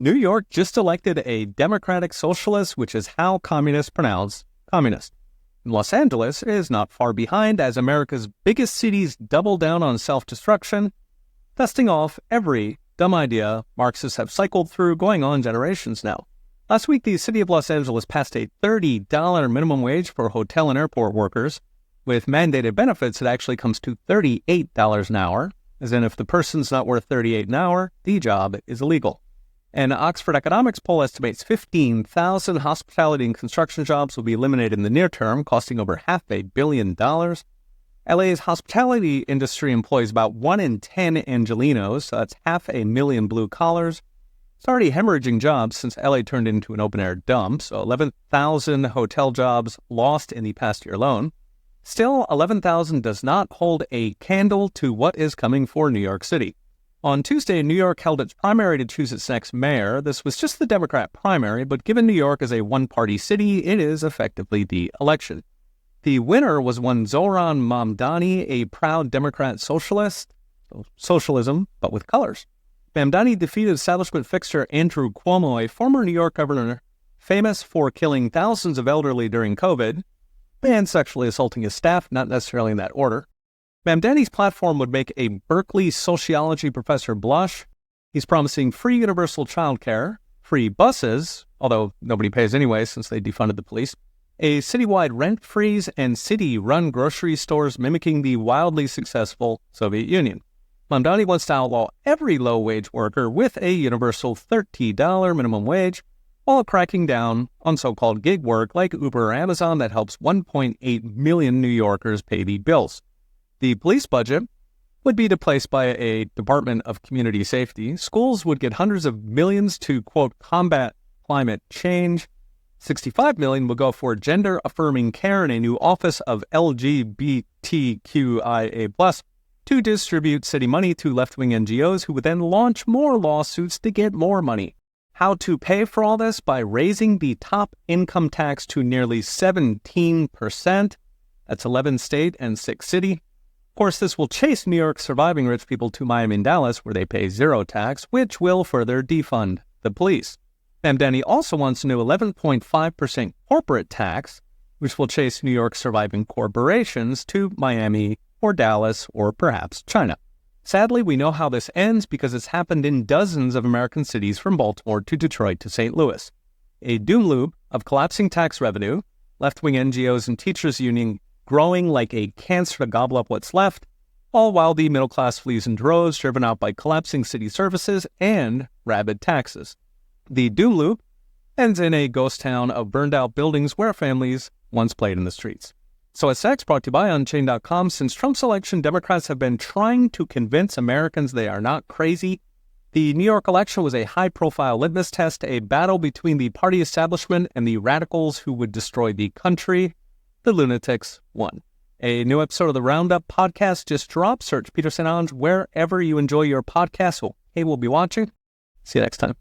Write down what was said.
New York just elected a Democratic Socialist, which is how communists pronounce communist. And Los Angeles is not far behind as America's biggest cities double down on self-destruction, dusting off every dumb idea Marxists have cycled through going on generations now. Last week, the city of Los Angeles passed a $30 minimum wage for hotel and airport workers. With mandated benefits, it actually comes to $38 an hour, as in if the person's not worth $38 an hour, the job is illegal. An Oxford economics poll estimates 15,000 hospitality and construction jobs will be eliminated in the near term, costing over $500 million. LA's hospitality industry employs about 1 in 10 Angelenos, so that's 500,000 blue collars. It's already hemorrhaging jobs since LA turned into an open-air dump, so 11,000 hotel jobs lost in the past year alone. Still, 11,000 does not hold a candle to what is coming for New York City. On Tuesday, New York held its primary to choose its next mayor. This was just the Democrat primary, but given New York is a one-party city, it is effectively the election. The winner was one Zohran Mamdani, a proud Democrat socialist. Socialism, but with colors. Mamdani defeated establishment fixture Andrew Cuomo, a former New York governor famous for killing thousands of elderly during COVID, and sexually assaulting his staff, not necessarily in that order. Mamdani's platform would make a Berkeley sociology professor blush. He's promising free universal childcare, free buses, although nobody pays anyway since they defunded the police, a citywide rent freeze, and city-run grocery stores mimicking the wildly successful Soviet Union. Mamdani wants to outlaw every low-wage worker with a universal $30 minimum wage, while cracking down on so-called gig work like Uber or Amazon that helps 1.8 million New Yorkers pay the bills. The police budget would be replaced by a Department of Community Safety. Schools would get hundreds of millions to, quote, combat climate change. $65 million will go for gender-affirming care and a new Office of LGBTQIA+, to distribute city money to left-wing NGOs who would then launch more lawsuits to get more money. How to pay for all this? By raising the top income tax to nearly 17%. That's 11 state and 6 city. Of course, this will chase New York's surviving rich people to Miami and Dallas, where they pay zero tax, which will further defund the police. Mamdani also wants a new 11.5% corporate tax, which will chase New York's surviving corporations to Miami or Dallas or perhaps China. Sadly, we know how this ends because it's happened in dozens of American cities from Baltimore to Detroit to St. Louis. A doom loop of collapsing tax revenue, left-wing NGOs and teachers' union growing like a cancer to gobble up what's left, all while the middle class flees in droves, driven out by collapsing city services and rabid taxes. The doom loop ends in a ghost town of burned-out buildings where families once played in the streets. So it's X brought to you by Unchained.com. Since Trump's election, Democrats have been trying to convince Americans they are not crazy. The New York election was a high-profile litmus test, a battle between the party establishment and the radicals who would destroy the country. The lunatics won. A new episode of the Roundup podcast just dropped. Search Peter St. Ange wherever you enjoy your podcasts. So, hey, we'll be watching. See you next time.